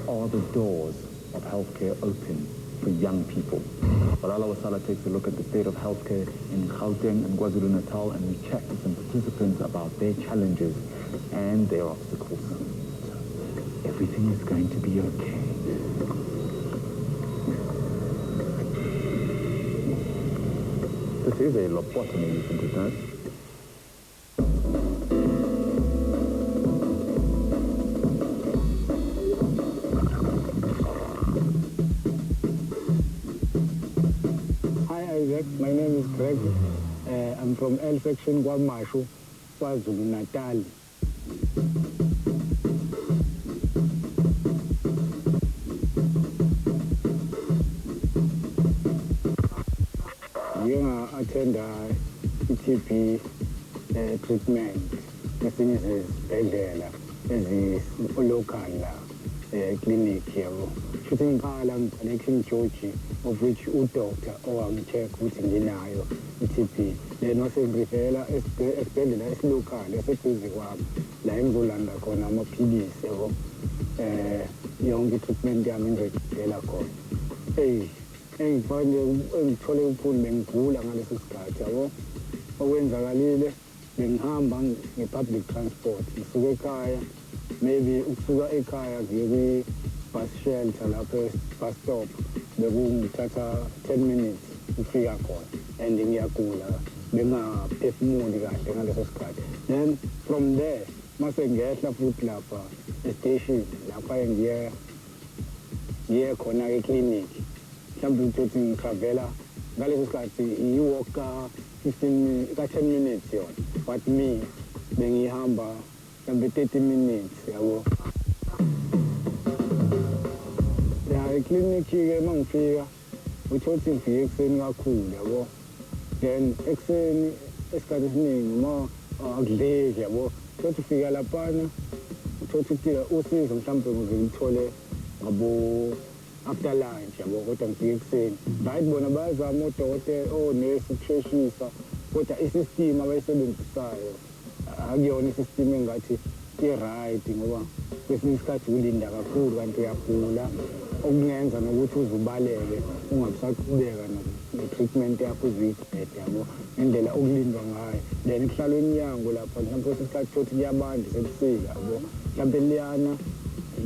Are the doors of healthcare open for young people? Walala Wasala takes a look at the state of healthcare in Gauteng and KwaZulu-Natal, and we chat to some participants about their challenges and their obstacles. Everything is going to be okay. This is a lobotomy, isn't it, nurse? My name is Greg. I'm from L section, KwaMashu, KwaZulu-Natal. Attend TB treatment. Esinye sezibhedlela local clinic yabo. Futhi ngiqala ngibhale King George, of which udoctor owangi-check ukuthi nginayo i-TB. Then wasengirifela esibhedlela esilocal eseduze kwami la engizolanda khona amaphilisi yabo. Yonke i-treatment yami ngizoyidela khona. Engithole uphuli bengigula ngaleso sikhathi yabo. Okwenzakalile bengihamba nge-public transport ngisuka ekhaya, maybe ukusuka ekhaya ngiye kwi-bus shelter lapho bus stop bekungithatha 10 minutes ukufika khona, and ngiyagula bengaphefumuli kahle ngaleso sikhathi. Then from there mase ngiyehla futhi lapha e-station lapha ngiye khona e-clinic. Mhlawumbe ukuthi ngitravela ngaleso sikhathi i-walk ka 10 minutes yona, but me bengihamba mhlawumbe 30 minutes yabo. Eklinikhi-ke uma ngifika uthole ukuthi ngifike ekuseni kakhulu yabo. Then ekuseni esikhathi esiningi uma akudleki yabo, uthole ufika laphana uthole ukuthi usizo mhlawumbe ukuze ngithole ngabo after lunch yabo, kodwa ngifike ekuseni. Right, bona bayazama odokotela onesi ukusheshisa, kodwa isystem abayisebenzisayo akuyona isystem engathi i-right, ngoba kwesinye isikhathi ulinda kakhulu kanti uyagula okungenza nokuthi uzubaleke ungabisaqhubeka ne-treatment yakho uzuyibhede yabo, indlela okulindwa ngayo. Then kuhlala emnyango lapha mhlawumbe kwesinye isikhathi thothi kuyabanda sebusika yabo, mhlawumbe liyana,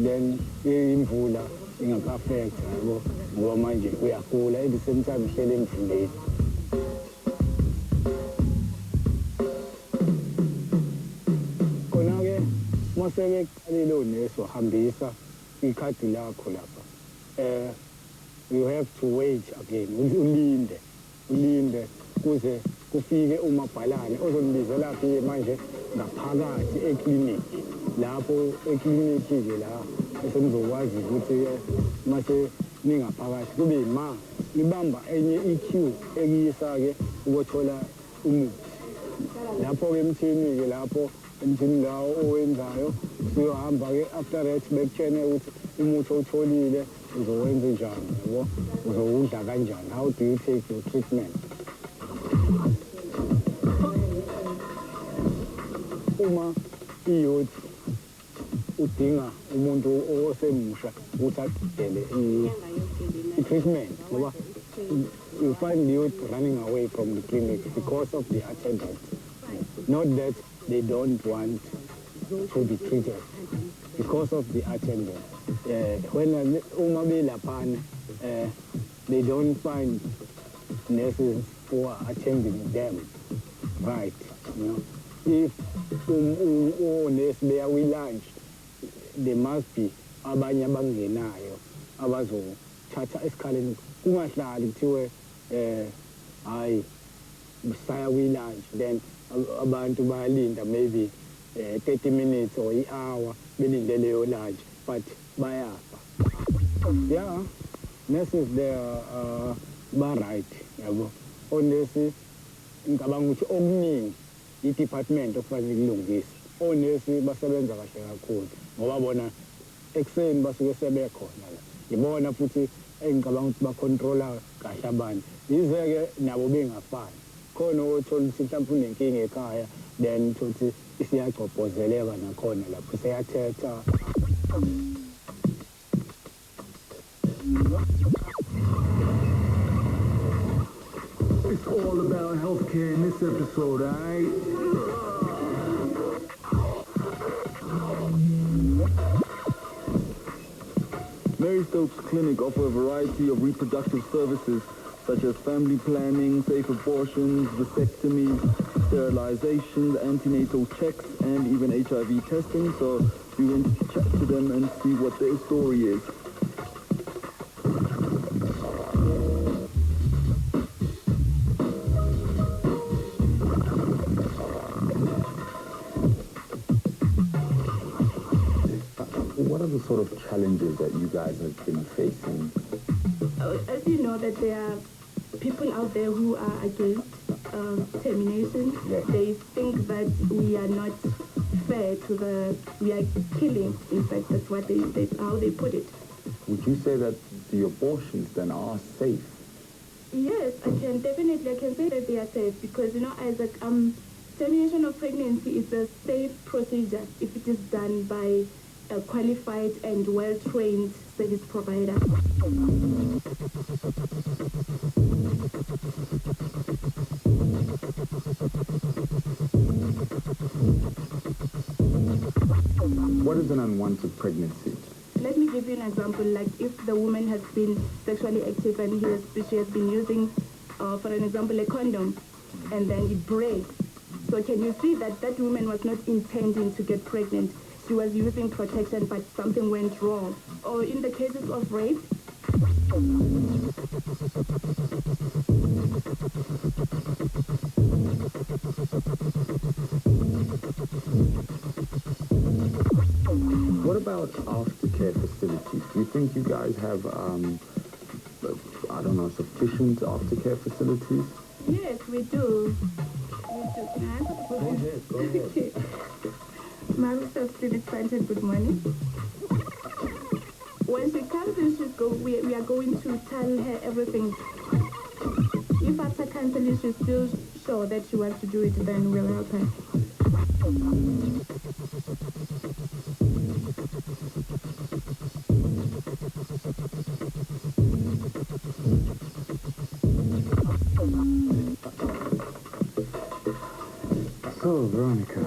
then imvula ingaka-affect yabo, ngoba manje uyagula at the same time uhlele emvuleni. Khona-ke maseke qalile onesi wahambisa ikhadi lakho lapha, you have to wait again, ulinde kuze kufike umabhalane ozonibizela-ke manje ngaphakathi ekliniki. Lapho ekliniki-ke la esenizokwazi ukuthi mase ningaphakathi kube yima ibamba enye i-queue ekuyisa-ke ukuthola umuthi. Lapho-ke emthini-ke lapho emthini lawo owenzayo usuyohamba-ke after that bekutshene ukuthi umuthi owutholile uzowenza njani yabo, uzowudla kanjani, how do you take your treatment. Uma iyouth udinga umuntu osemusha ukuthi aqedele i-treatment, ngoba you find the youth running away from the clinic because of the attendant, not that they don't want to be treated, because of the attendant. When uma belaphana, they don't find nurses who are attending them right, you know. If nurse they are lunch, there must be abanye abangenayo abazothatha esikhaleni, kungahlali kuthiwe hayi saya lunch, then abantu bayalinda maybe 30 minutes or i-hour belinde leyo lunch, but bayafa. Yeah, nurses they are right, yabo onesi ngicabanga ukuthi okuningi i-department okufanele kulungise onesi basebenza kahle kakhulu ngoba bona ekuseni basuke sebekhona la ibona futhi engicabanga ukuthi bacontrola kahle abantu yize-ke nabo bengafani khona othola ukuthi mhlawumbe unenkinga ekhaya then futhi isiyagcobhozeleka nakhona lapho seyathetha. It's all about healthcare in this episode, alright? Mary Stokes Clinic offer a variety of reproductive services such as family planning, safe abortions, vasectomies, sterilizations, antenatal checks, and even HIV testing. So we went to chat to them and see what their story is. What are the sort of challenges that you guys have been facing? As you know, that there are people out there who are against termination. Yes. They think that we are not fair to we are killing. In fact, that's what how they put it. Would you say that the abortions then are safe? Yes, I can say that they are safe because, you know, as a termination of pregnancy is a safe procedure if it is done by a qualified and well-trained service provider. What is an unwanted pregnancy? Let me give you an example. Like if the woman has been sexually active and she has been using, for an example, a condom, and then it breaks. So can you see that that woman was not intending to get pregnant? She was using protection, but something went wrong. Or in the cases of rape, what about aftercare facilities? Do you think you guys have, I don't know, sufficient aftercare facilities? yes, we do. Can I answer the question? Go ahead. Okay. Marissa Spirit Fountain, good morning. When she comes in, we are going to tell her everything. If after counseling she's still sure that she wants to do it, then we'll help her. So, Veronica,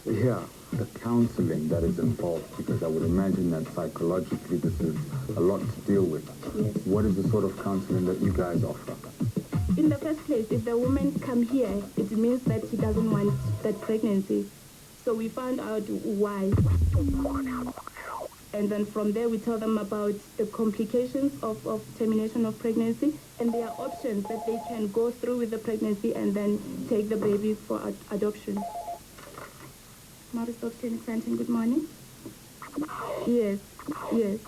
yeah, the counseling that is involved, because I would imagine that psychologically this is a lot to deal with. Yes. What is the sort of counseling that you guys offer? In the first place, if the woman come here, it means that she doesn't want that pregnancy. So we found out why. And then from there, we tell them about the complications of termination of pregnancy, and there are options that they can go through with the pregnancy and then take the baby for adoption. Marisol Clinic Fountain, good morning. Yes. Yes.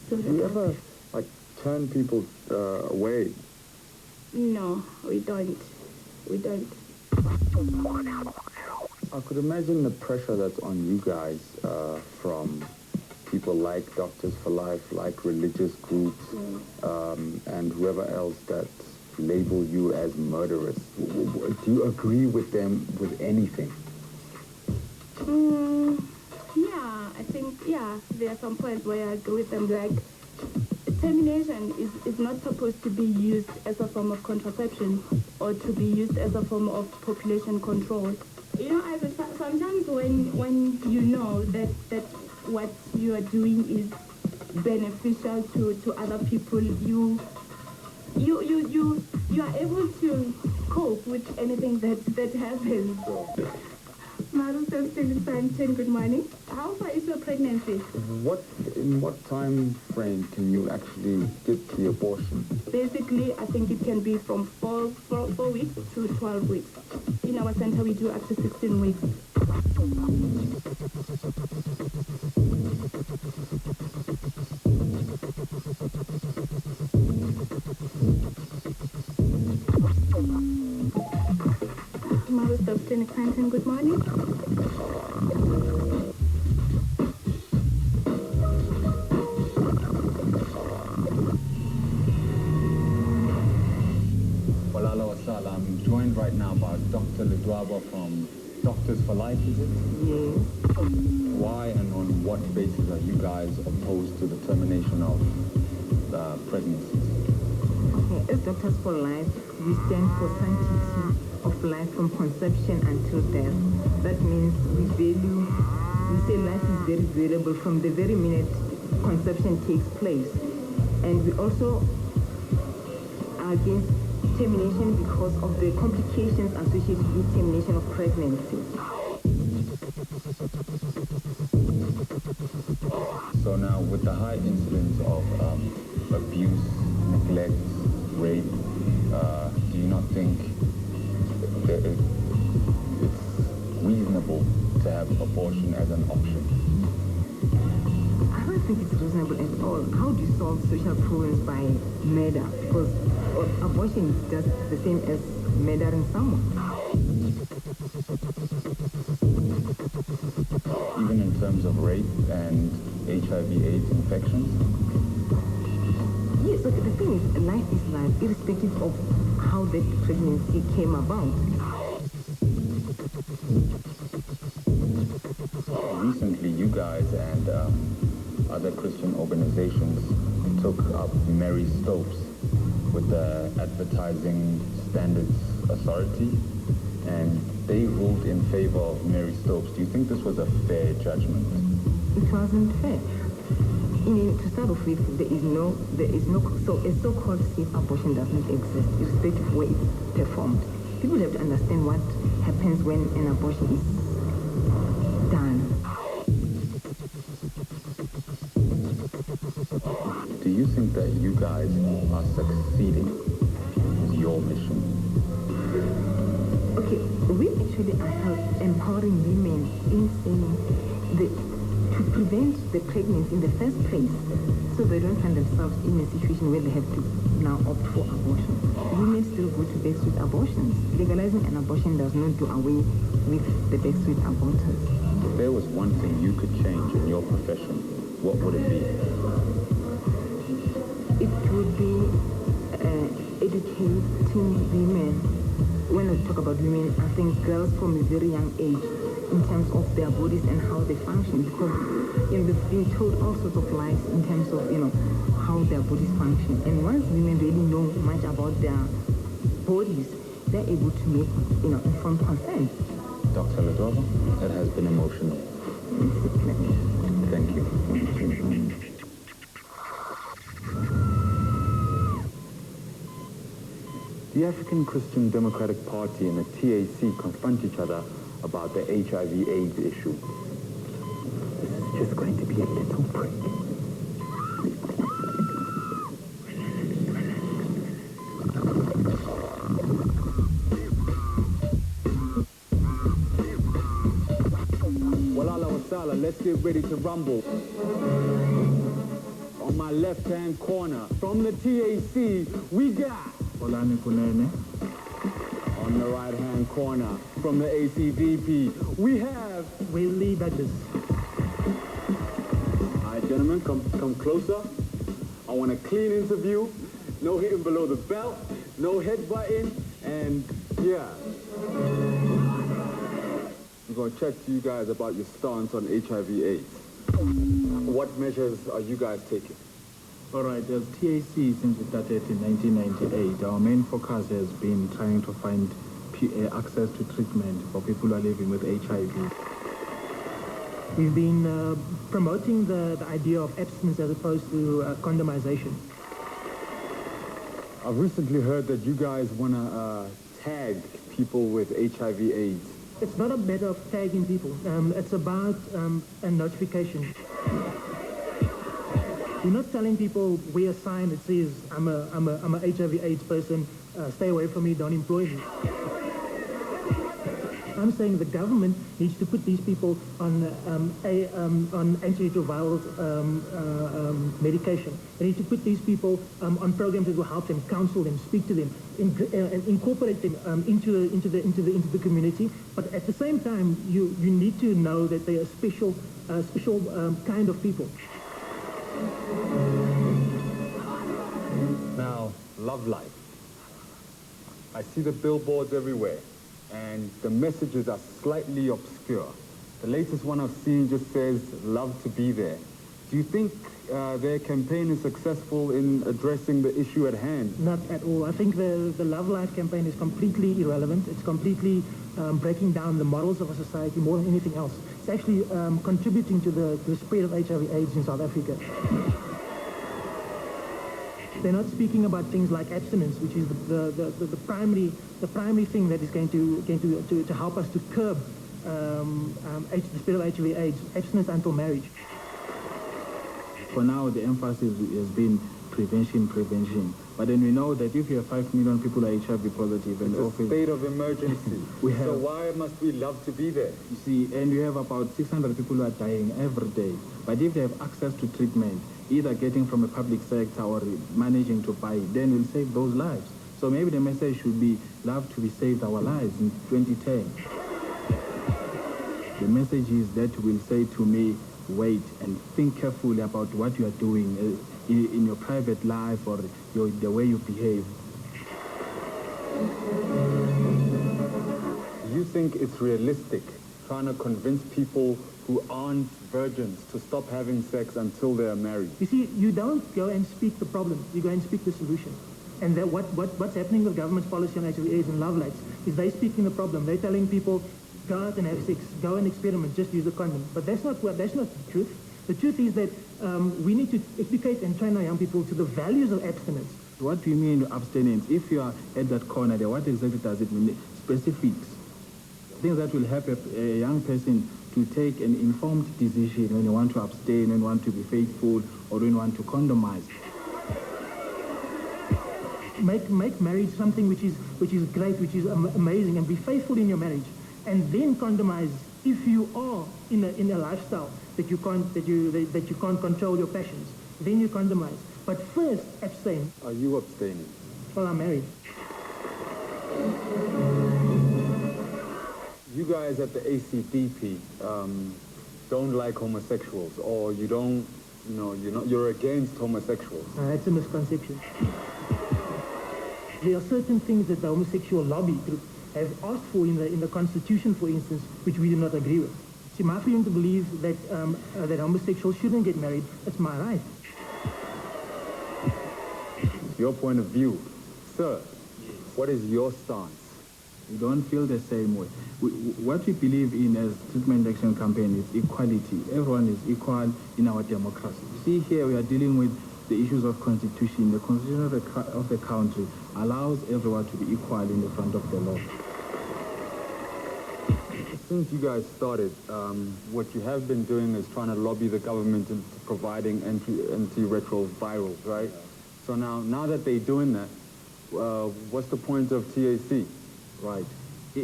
Do you ever, turn people away? No, we don't. I could imagine the pressure that's on you guys from people like Doctors for Life, like religious groups, and whoever else that label you as murderous. Do you agree with them with anything? Yeah, I think, there are some points where I agree with them. Like, termination is not supposed to be used as a form of contraception or to be used as a form of population control. You know, sometimes when you know that what you are doing is beneficial to other people, you are able to cope with anything that happens. Maru Sabc, good morning. How far is your pregnancy? In what time frame can you actually get the abortion? Basically, I think it can be from 4 weeks to 12 weeks. In our center, we do up to 16 weeks. Maru Sabc, good morning. Walala Wasala, I'm joined right now by Dr. Ledwaba from Doctors for Life, is it? Yes. Why and on what basis are you guys opposed to the termination of pregnancies? Okay, as Doctors for Life, we stand for sanctity of life from conception until death. That means we say life is very valuable from the very minute conception takes place. And we also are against termination because of the complications associated with termination of pregnancy. So now, with the high incidence of abuse, neglect, rape, do you not think that it's reasonable to have abortion as an option? I don't think it's reasonable at all. How do you solve social problems by murder? Because abortion is just the same as murdering someone. Even in terms of rape and HIV/AIDS infections? Yes, okay, the thing is, life is life, irrespective of how that pregnancy came about. Recently, you guys and other Christian organizations took up Mary Stopes with the Advertising Standards Authority, and they ruled in favor of Mary Stopes. Do you think this was a fair judgment? It wasn't fair. To start off with, so a so-called safe abortion does not exist, irrespective of where it's performed. People have to understand what happens when an abortion is done. Do you think that you guys are succeeding with your mission? Okay, we actually are empowering women in saying to prevent the pregnancy in the first place, so they don't find themselves in a situation where they have to now opt for abortion. Women still go to backstreet abortions. Legalizing an abortion does not do away with the backstreet aborters. If there was one thing you could change in your profession, what would it be? It would be educating women. When I talk about women, I think girls from a very young age, in terms of their bodies and how they function, because they've been told all sorts of lies in terms of how their bodies function. And once women really know much about their bodies, they're able to make informed consent. Dr. Ledwaba, it has been emotional. Thank you. The African Christian Democratic Party and the TAC confront each other about the HIV/AIDS issue. This is just going to be a little break. Walala Wasala, let's get ready to rumble. On my left-hand corner, from the TAC, we got... Olani Kunene. On the right-hand corner, from the ACDP, we have... Willie Douglas. All right, gentlemen, come closer. I want a clean interview. No hitting below the belt, no headbutting, and yeah. We're going to chat to you guys about your stance on HIV/AIDS. What measures are you guys taking? All right, as TAC, since we started in 1998, our main focus has been trying to find access to treatment for people who are living with HIV. We've been promoting the idea of abstinence as opposed to condomization. I've recently heard that you guys want to tag people with HIV/AIDS. It's not a matter of tagging people. It's about a notification. We're not telling people wear a sign that says I'm a HIV/AIDS person. Stay away from me. Don't employ me. I'm saying the government needs to put these people on antiretroviral medication. They need to put these people on programs that will help them, counsel them, speak to them, and incorporate them into the community. But at the same time, you need to know that they are special kind of people. Now, love life. I see the billboards everywhere, and the messages are slightly obscure. The latest one I've seen just says, love to be there. Do you think their campaign is successful in addressing the issue at hand? Not at all. I think the Love Life campaign is completely irrelevant. It's completely breaking down the morals of a society more than anything else. It's actually contributing to the spread of HIV/AIDS in South Africa. They're not speaking about things like abstinence, which is the primary thing that is going to help us to curb the spread of HIV/AIDS. Abstinence until marriage. For now, the emphasis has been prevention. But then we know that if you have 5 million people are HIV positive, and it's a state of emergency. So why must we love to be there? You see, and you have about 600 people who are dying every day. But if they have access to treatment, either getting from a public sector or managing to buy it, then we'll save those lives. So maybe the message should be, love to be saved our lives in 2010. The message is that will say to me, wait and think carefully about what you are doing in your private life or the way you behave. Do you think it's realistic trying to convince people who aren't virgins to stop having sex until they are married? You see, you don't go and speak the problem, you go and speak the solution. And that what's happening with government's policy on HIV/AIDS and love lights is they speaking the problem. They're telling people, go out and have sex, go and experiment, just use a condom. But that's not the truth. The truth is that we need to educate and train our young people to the values of abstinence. What do you mean abstinence? If you are at that corner there, what exactly does it mean? Specifics. Things that will help a young person to take an informed decision when you want to abstain, when you want to be faithful, or when you want to condomize. Make marriage something which is great, which is amazing, and be faithful in your marriage. And then condomize if you are in a lifestyle that you can't control your passions. Then you condomize. But first, abstain. Are you abstaining? Well, I'm married. You guys at the ACDP don't like homosexuals, or you're against homosexuals. That's a misconception. There are certain things that the homosexual lobby group have asked for in the Constitution, for instance, which we do not agree with. See, my freedom to believe that that homosexuals shouldn't get married, it's my right. Your point of view. Sir, what is your stance? We don't feel the same way. What we believe in as Treatment Action Campaign is equality. Everyone is equal in our democracy. See, here we are dealing with the issues of constitution. The constitution of the country allows everyone to be equal in the front of the law. Since you guys started, what you have been doing is trying to lobby the government into providing antiretrovirals, right? So now that they're doing that, what's the point of TAC? Right.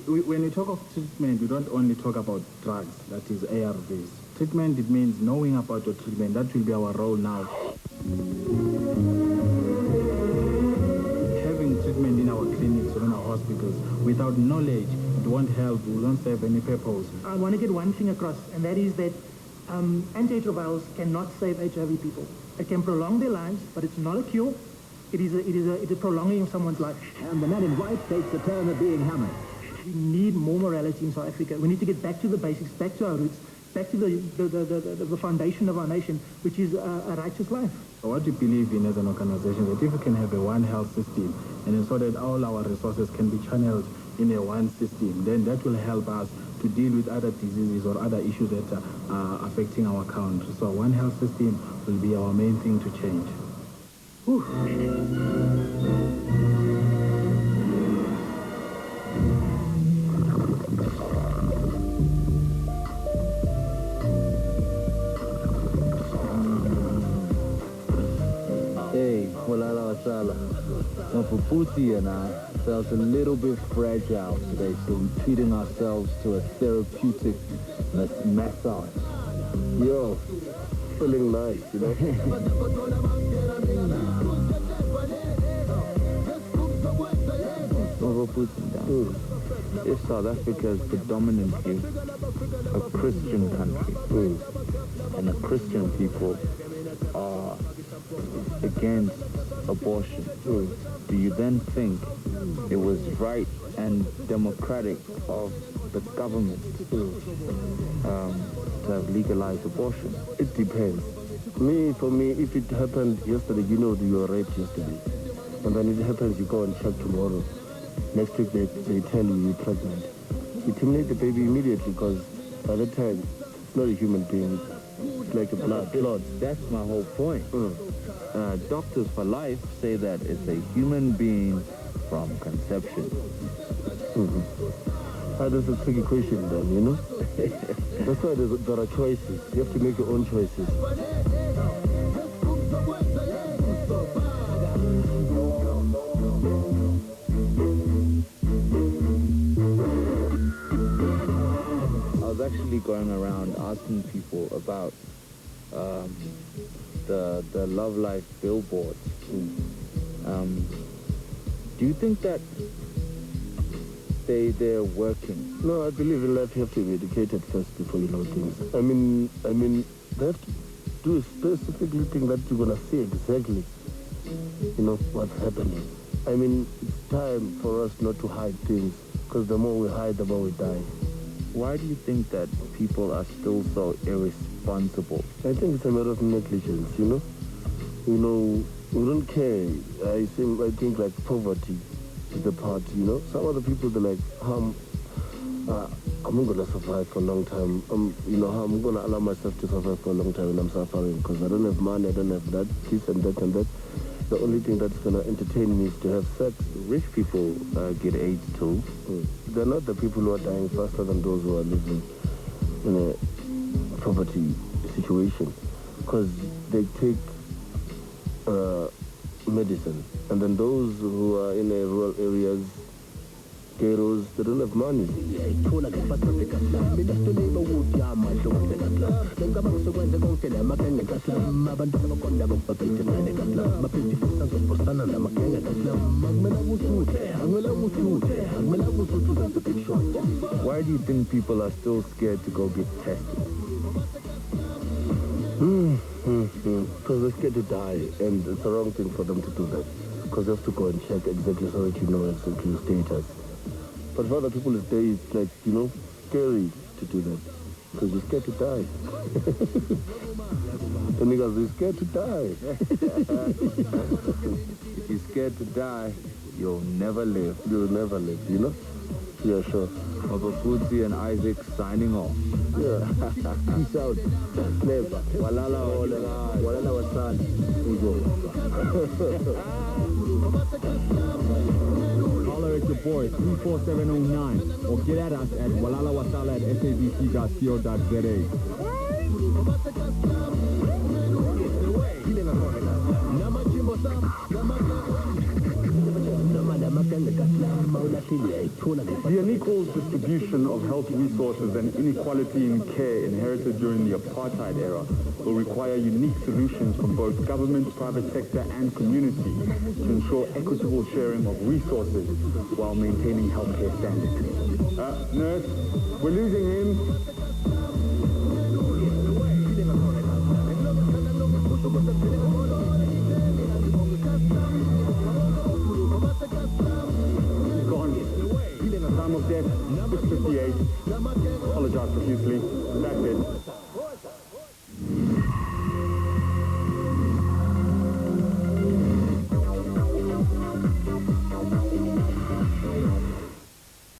When we talk of treatment, we don't only talk about drugs, that is ARVs. Treatment, it means knowing about your treatment. That will be our role now. Having treatment in our clinics or in our hospitals without knowledge, it won't help, it won't serve any purpose. I want to get one thing across, and that is that antiretrovirals cannot save HIV people. It can prolong their lives, but it's not a cure. It is a prolonging of someone's life. And the man in white takes the turn of being hammered. We need more morality in South Africa. We need to get back to the basics, back to our roots, back to the foundation of our nation, which is a righteous life. So what we believe in as an organization, that if we can have a one health system, and so that all our resources can be channeled in a one system, then that will help us to deal with other diseases or other issues that are affecting our country. So one health system will be our main thing to change. Whew. Boboputsi and I felt a little bit fragile today, so we're treating ourselves to a therapeutic massage. Yo, feeling nice, you know? Boboputsi, if South Africa is predominantly a Christian country, and the Christian people are against abortion, do you then think it was right and democratic of the government to have legalized abortion? It depends. For me, if it happened yesterday, you know you were raped yesterday. And then it happens, you go and check tomorrow. Next week, they tell you you're pregnant. You terminate the baby immediately because by that time, it's not a human being. It's like a blood clot. That's my whole point. Doctors for Life say that it's a human being from conception. That's a tricky question then, you know? That's why there are choices. You have to make your own choices. I was actually going around asking people about the Love Life billboards. Do you think that they're working? No, I believe in life you have to be educated first before you know things. I mean, they have to do a specific thing that you're gonna see exactly, you know, what's happening. I mean, it's time for us not to hide things, because the more we hide, the more we die. Why do you think that people are still so irresponsible? I think it's a matter of negligence, you know? We don't care. I think like poverty is the part, you know? Some other people, they're like, I'm not going to survive for a long time. I'm going to allow myself to survive for a long time, and I'm suffering because I don't have money, I don't have that, this and that and that. The only thing that's going to entertain me is to have sex. Rich people get AIDS too. They're not the people who are dying faster than those who are living in a poverty situation, because they take medicine, and then those who are in rural areas, ghettos, they don't have money. Why do you think people are still scared to go get tested? Because they're scared to die, and it's the wrong thing for them to do that. Because you have to go and check exactly so that you know exactly your status. But for other people, it's like, you know, scary to do that. Because you're scared to die. The niggas, you're scared to die. If you're scared to die, you'll never live. You'll never live, you know? Yeah, sure. Boboputsi and Isaac signing off. Yeah. Peace out. Never. Walala Wasala. We go. Holler at your boy 34709 or get at us at walalawasala@sabc.co.za. The unequal distribution of health resources and inequality in care inherited during the apartheid era will require unique solutions from both government, private sector and community to ensure equitable sharing of resources while maintaining healthcare standards. Nurse, we're losing him. Time of death, 6:58. Apologize profusely.